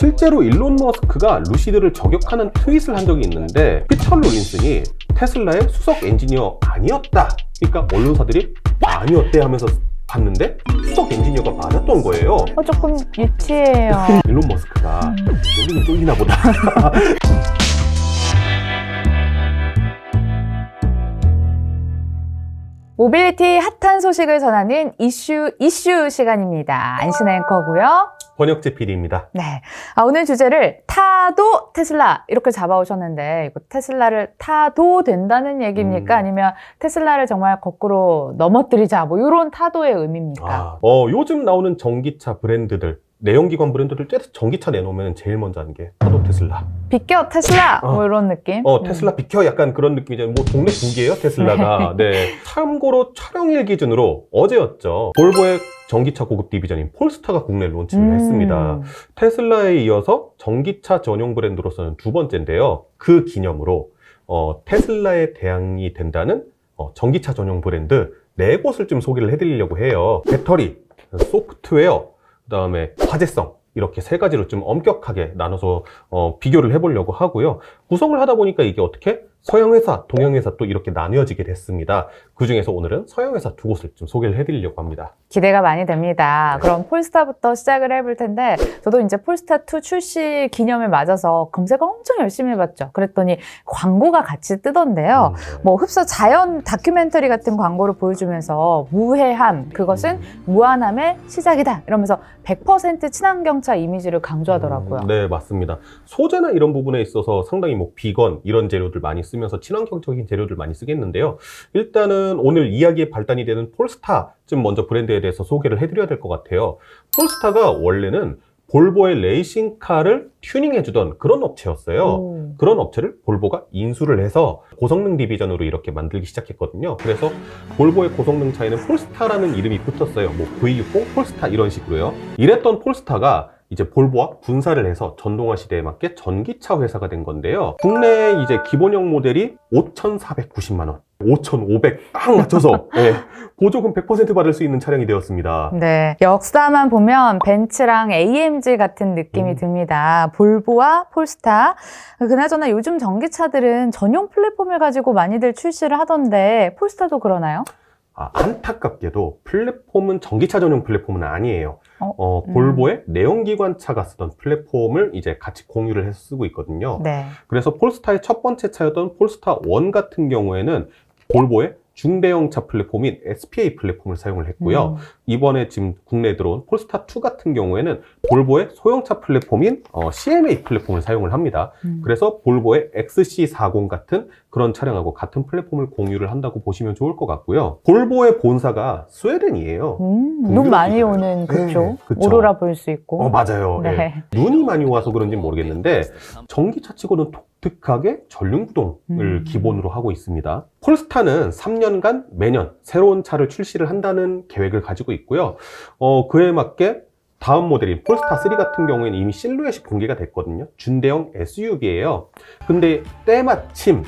실제로 일론 머스크가 루시드를 저격하는 트윗을 한 적이 있는데 피터 롤린슨이 테슬라의 수석 엔지니어 아니었다. 그러니까 언론사들이 아니었대 하면서 봤는데 수석 엔지니어가 맞았던 거예요. 조금 유치해요. 일론 머스크가 여기는 쫄리나 보다. 모빌리티 핫한 소식을 전하는 이슈 시간입니다. 안신 앵커고요. 번역재 PD입니다. 네. 오늘 주제를 타도 테슬라 이렇게 잡아오셨는데 이거 테슬라를 타도 된다는 얘기입니까? 아니면 테슬라를 정말 거꾸로 넘어뜨리자 뭐 이런 타도의 의미입니까? 요즘 나오는 전기차 브랜드들 내연기관 브랜드들 전기차 내놓으면 제일 먼저 하는 게 타도 테슬라. 비껴 테슬라 뭐 이런 느낌? 테슬라 비켜 약간 그런 느낌이잖아요. 뭐 동네 북이에요 테슬라가. 네. 참고로 촬영일 기준으로 어제였죠. 볼보의 전기차 고급 디비전인 폴스타가 국내 론칭을 했습니다. 테슬라에 이어서 전기차 전용 브랜드로서는 두 번째인데요. 그 기념으로 테슬라에 대항이 된다는 전기차 전용 브랜드 4곳을 좀 소개를 해드리려고 해요. 배터리, 소프트웨어, 그 다음에 화재성 이렇게 3가지로 좀 엄격하게 나눠서 비교를 해보려고 하고요. 구성을 하다 보니까 이게 어떻게 서양회사, 동양회사 또 이렇게 나뉘어지게 됐습니다. 그 중에서 오늘은 서양회사 2곳을 좀 소개를 해드리려고 합니다. 기대가 많이 됩니다. 그럼 폴스타부터 시작을 해볼 텐데 저도 이제 폴스타2 출시 기념을 맞아서 검색을 엄청 열심히 해봤죠. 그랬더니 광고가 같이 뜨던데요. 뭐 흡사 자연 다큐멘터리 같은 광고를 보여주면서 무해함, 그것은 무한함의 시작이다 이러면서 100% 친환경차 이미지를 강조하더라고요. 네, 맞습니다. 소재나 이런 부분에 있어서 상당히 뭐 비건 이런 재료들 많이 쓰면서 친환경적인 재료들 많이 쓰겠는데요. 일단은 오늘 이야기의 발단이 되는 폴스타 좀 먼저 브랜드에 대해서 소개를 해드려야 될 것 같아요. 폴스타가 원래는 볼보의 레이싱카를 튜닝해주던 그런 업체였어요. 그런 업체를 볼보가 인수를 해서 고성능 디비전으로 이렇게 만들기 시작했거든요. 그래서 볼보의 고성능 차에는 폴스타라는 이름이 붙었어요. 뭐 V60, 폴스타 이런 식으로요. 이랬던 폴스타가 이제 볼보와 분사를 해서 전동화 시대에 맞게 전기차 회사가 된 건데요. 국내 이제 기본형 모델이 5,490만 원, 5,500 딱 맞춰서 네, 보조금 100% 받을 수 있는 차량이 되었습니다. 네, 역사만 보면 벤츠랑 AMG 같은 느낌이 듭니다. 볼보와 폴스타. 그나저나 요즘 전기차들은 전용 플랫폼을 가지고 많이들 출시를 하던데 폴스타도 그러나요? 안타깝게도 플랫폼은 전기차 전용 플랫폼은 아니에요. 볼보의 내연기관차가 쓰던 플랫폼을 이제 같이 공유를 해서 쓰고 있거든요. 네. 그래서 폴스타의 첫 번째 차였던 폴스타 1 같은 경우에는 볼보의 중대형차 플랫폼인 SPA 플랫폼을 사용을 했고요. 이번에 지금 국내에 들어온 폴스타 2 같은 경우에는 볼보의 소형차 플랫폼인 CMA 플랫폼을 사용을 합니다. 그래서 볼보의 XC40 같은 그런 차량하고 같은 플랫폼을 공유를 한다고 보시면 좋을 것 같고요. 볼보의 본사가 스웨덴이에요. 눈 많이 오는 그쪽. 네, 그쵸. 오로라 볼 수 있고. 맞아요. 네. 네. 눈이 많이 와서 그런지 모르겠는데 전기차 치고는 독특하게 전륜구동을 기본으로 하고 있습니다. 폴스타는 3년간 매년 새로운 차를 출시를 한다는 계획을 가지고 있고요. 그에 맞게 다음 모델인 폴스타 3 같은 경우에는 이미 실루엣이 공개가 됐거든요. 준대형 SUV예요. 근데 때마침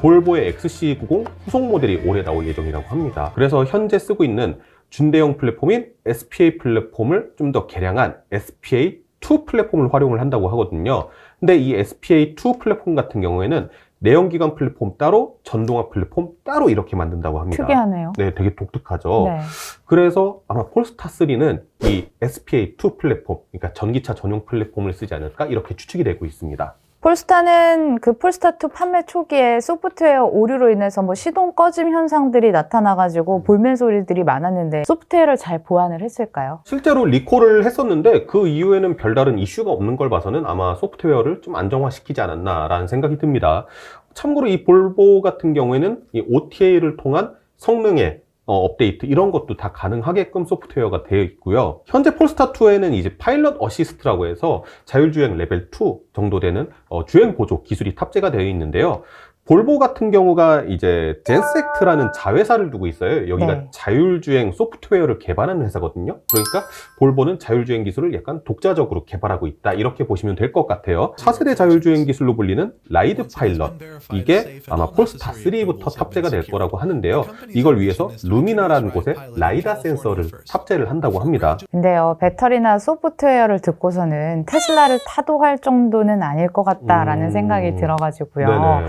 볼보의 XC90 후속 모델이 올해 나올 예정이라고 합니다. 그래서 현재 쓰고 있는 준대형 플랫폼인 SPA 플랫폼을 좀 더 개량한 SPA2 플랫폼을 활용을 한다고 하거든요. 근데 이 SPA2 플랫폼 같은 경우에는 내연기관 플랫폼 따로, 전동화 플랫폼 따로 이렇게 만든다고 합니다. 특이하네요. 네, 되게 독특하죠. 네. 그래서 아마 폴스타 3는 이 SPA2 플랫폼, 그러니까 전기차 전용 플랫폼을 쓰지 않을까 이렇게 추측이 되고 있습니다. 폴스타는 그 폴스타2 판매 초기에 소프트웨어 오류로 인해서 뭐 시동 꺼짐 현상들이 나타나가지고 볼멘 소리들이 많았는데 소프트웨어를 잘 보완을 했을까요? 실제로 리콜을 했었는데 그 이후에는 별다른 이슈가 없는 걸 봐서는 아마 소프트웨어를 좀 안정화시키지 않았나라는 생각이 듭니다. 참고로 이 볼보 같은 경우에는 이 OTA를 통한 성능의 업데이트 이런 것도 다 가능하게끔 소프트웨어가 되어 있고요. 현재 폴스타2에는 이제 파일럿 어시스트라고 해서 자율주행 레벨 2 정도 되는 주행 보조 기술이 탑재가 되어 있는데요. 볼보 같은 경우가 이제 젠섹트라는 자회사를 두고 있어요. 여기가 네. 자율주행 소프트웨어를 개발하는 회사거든요. 그러니까 볼보는 자율주행 기술을 약간 독자적으로 개발하고 있다. 이렇게 보시면 될 것 같아요. 차세대 자율주행 기술로 불리는 라이드 파일럿. 이게 아마 폴스타 3부터 탑재가 될 거라고 하는데요. 이걸 위해서 루미나라는 곳에 라이다 센서를 탑재를 한다고 합니다. 근데요, 배터리나 소프트웨어를 듣고서는 테슬라를 타도 할 정도는 아닐 것 같다라는 생각이 들어가지고요. 네네.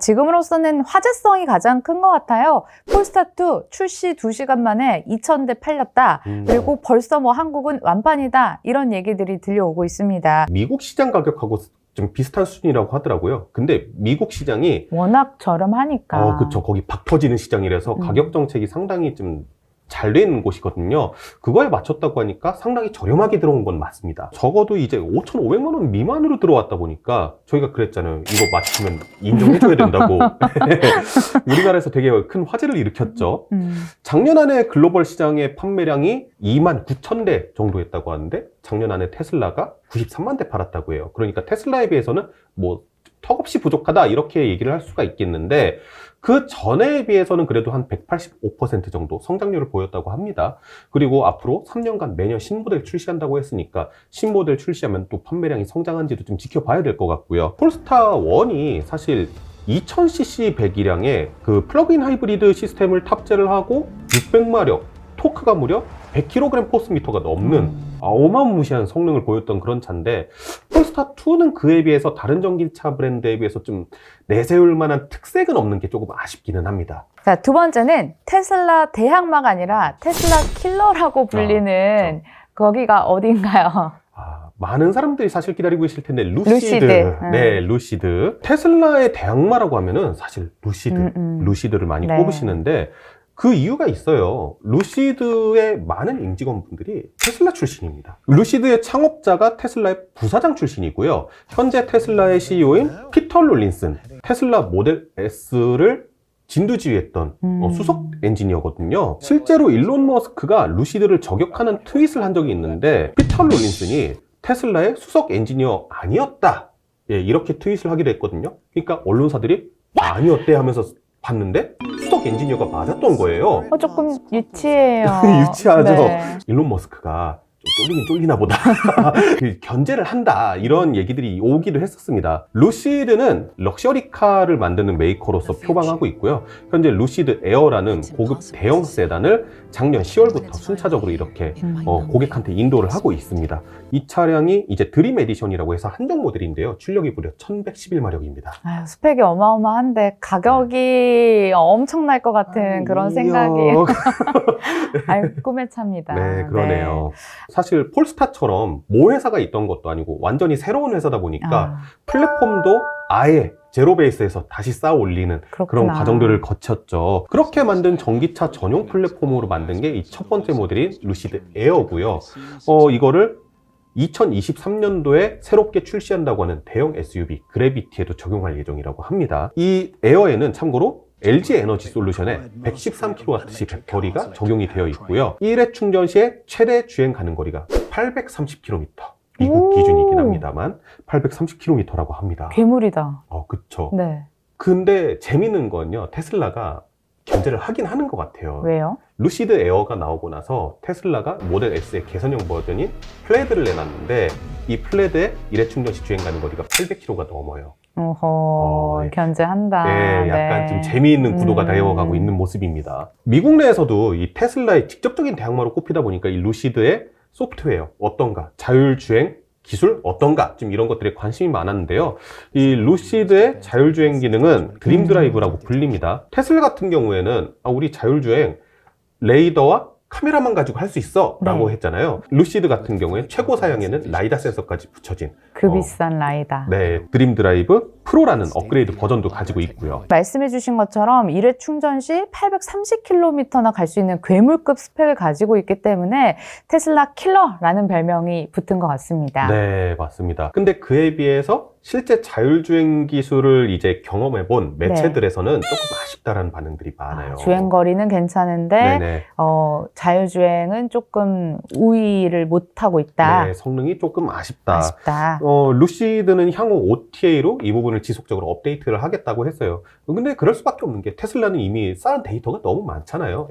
지금으로서는 화제성이 가장 큰 것 같아요. 폴스타2 출시 2시간 만에 2,000대 팔렸다. 그리고 벌써 뭐 한국은 완판이다. 이런 얘기들이 들려오고 있습니다. 미국 시장 가격하고 좀 비슷한 수준이라고 하더라고요. 근데 미국 시장이 워낙 저렴하니까. 그쵸. 거기 박 터지는 시장이라서 가격 정책이 상당히 좀 잘 되는 곳이거든요. 그거에 맞췄다고 하니까 상당히 저렴하게 들어온 건 맞습니다. 적어도 이제 5,500만 원 미만으로 들어왔다 보니까 저희가 그랬잖아요. 이거 맞추면 인정해줘야 된다고. 우리나라에서 되게 큰 화제를 일으켰죠. 작년 안에 글로벌 시장의 판매량이 29,000대 정도 했다고 하는데 작년 안에 테슬라가 93만 대 팔았다고 해요. 그러니까 테슬라에 비해서는 뭐 턱없이 부족하다 이렇게 얘기를 할 수가 있겠는데 그 전에 비해서는 그래도 한 185% 정도 성장률을 보였다고 합니다. 그리고 앞으로 3년간 매년 신모델 출시한다고 했으니까 신모델 출시하면 또 판매량이 성장한지도 좀 지켜봐야 될 것 같고요. 폴스타 1이 사실 2000cc 배기량의 그 플러그인 하이브리드 시스템을 탑재를 하고 600마력, 토크가 무려 100kg 포스미터가 넘는 어마무시한 성능을 보였던 그런 차인데 폴스타2는 그에 비해서 다른 전기차 브랜드에 비해서 좀 내세울 만한 특색은 없는 게 조금 아쉽기는 합니다. 자, 두 번째는 테슬라 대항마가 아니라 테슬라 킬러라고 불리는 거기가 어딘가요? 많은 사람들이 사실 기다리고 계실 텐데 루시드. 네, 루시드. 테슬라의 대항마라고 하면은 사실 루시드를 많이 네. 꼽으시는데 그 이유가 있어요. 루시드의 많은 임직원분들이 테슬라 출신입니다. 루시드의 창업자가 테슬라의 부사장 출신이고요. 현재 테슬라의 CEO인 피터 롤린슨, 테슬라 모델 S를 진두지휘했던 수석 엔지니어거든요. 실제로 일론 머스크가 루시드를 저격하는 트윗을 한 적이 있는데 피터 롤린슨이 테슬라의 수석 엔지니어 아니었다. 예, 이렇게 트윗을 하기도 했거든요. 그러니까 언론사들이 아니었대 하면서 봤는데 수석 엔지니어가 맞았던 거예요. 조금 유치해요. 유치하죠. 네. 일론 머스크가 좀 쫄리긴 쫄리나 보다. 견제를 한다. 이런 얘기들이 오기도 했었습니다. 루시드는 럭셔리카를 만드는 메이커로서 표방하고 있고요. 현재 루시드 에어라는 고급 대형 세단을 작년 10월부터 순차적으로 이렇게 고객한테 인도를 하고 있습니다. 이 차량이 이제 드림 에디션이라고 해서 한정 모델인데요. 출력이 무려 1111마력입니다. 아유, 스펙이 어마어마한데 가격이 엄청날 것 같은 그런 생각이. 아유, 꿈의 차입니다. 네, 그러네요. 사실 폴스타처럼 모 회사가 있던 것도 아니고 완전히 새로운 회사다 보니까 플랫폼도 아예 제로 베이스에서 다시 쌓아 올리는 그런 과정들을 거쳤죠. 그렇게 만든 전기차 전용 플랫폼으로 만든 게 이 첫 번째 모델인 루시드 에어고요. 이거를 2023년도에 새롭게 출시한다고 하는 대형 SUV 그래비티에도 적용할 예정이라고 합니다. 이 에어에는 참고로 LG 에너지 솔루션의 113kWh 배터리가 적용이 되어 있고요. 1회 충전 시에 최대 주행 가능 거리가 830km. 미국 기준이긴 합니다만 830km라고 합니다. 괴물이다. 그쵸. 네. 근데 재밌는 건요. 테슬라가 견제를 하긴 하는 것 같아요. 왜요? 루시드 에어가 나오고 나서 테슬라가 모델 S의 개선형 버전인 플레드를 내놨는데 이 플레드의 1회 충전 시 주행 가능 거리가 800km가 넘어요. 견제한다. 네, 약간 좀 재미있는 구도가 되어가고 있는 모습입니다. 미국 내에서도 이 테슬라의 직접적인 대항마로 꼽히다 보니까 이 루시드의 소프트웨어 어떤가, 자율주행 기술 어떤가, 좀 이런 것들에 관심이 많았는데요. 이 루시드의 자율주행 기능은 드림 드라이브라고 불립니다. 테슬라 같은 경우에는 우리 자율주행 레이더와 카메라만 가지고 할 수 있어 라고 했잖아요. 루시드 같은 경우에 최고 사양에는 라이다 센서까지 붙여진 비싼 라이다. 네, 드림 드라이브 프로라는 업그레이드 버전도 가지고 있고요. 말씀해 주신 것처럼 1회 충전 시 830km나 갈 수 있는 괴물급 스펙을 가지고 있기 때문에 테슬라 킬러라는 별명이 붙은 것 같습니다. 네, 맞습니다. 근데 그에 비해서 실제 자율주행 기술을 이제 경험해본 매체들에서는 조금 아쉽다라는 반응들이 많아요. 주행거리는 괜찮은데 자율주행은 조금 우위를 못하고 있다. 네, 성능이 조금 아쉽다. 아쉽다. 루시드는 향후 OTA로 이 부분을 부분을 지속적으로 업데이트를 하겠다고 했어요. 근데 그럴 수밖에 없는 게 테슬라는 이미 쌓은 데이터가 너무 많잖아요.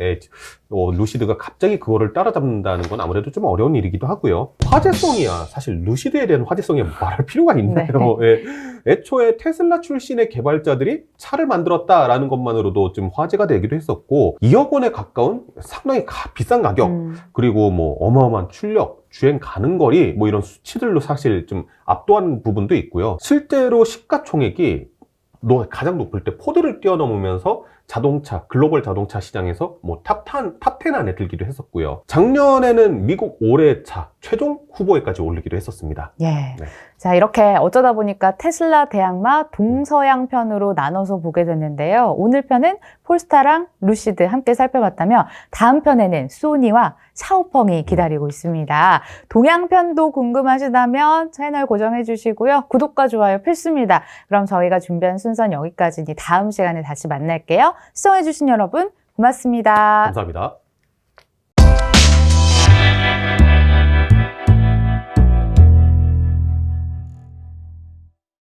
루시드가 갑자기 그거를 따라잡는다는 건 아무래도 좀 어려운 일이기도 하고요. 화제성이야. 사실 루시드에 대한 화제성이 말할 필요가 있나요? 애초에 테슬라 출신의 개발자들이 차를 만들었다라는 것만으로도 좀 화제가 되기도 했었고 2억 원에 가까운 상당히 비싼 가격 그리고 뭐 어마어마한 출력 주행 가는 거리 뭐 이런 수치들로 사실 좀 압도한 부분도 있고요. 실제로 시가총액이 가장 높을 때 포드를 뛰어넘으면서 글로벌 자동차 시장에서 뭐 탑10 안에 들기도 했었고요. 작년에는 미국 올해차 최종 후보에까지 오르기도 했었습니다. 예. 자, 이렇게 어쩌다 보니까 테슬라 대항마 동서양 편으로 나눠서 보게 됐는데요. 오늘 편은 폴스타랑 루시드 함께 살펴봤다면 다음 편에는 소니와 샤오펑이 기다리고 있습니다. 동양편도 궁금하시다면 채널 고정해 주시고요. 구독과 좋아요 필수입니다. 그럼 저희가 준비한 순서는 여기까지니 다음 시간에 다시 만날게요. 시청해 주신 여러분 고맙습니다. 감사합니다.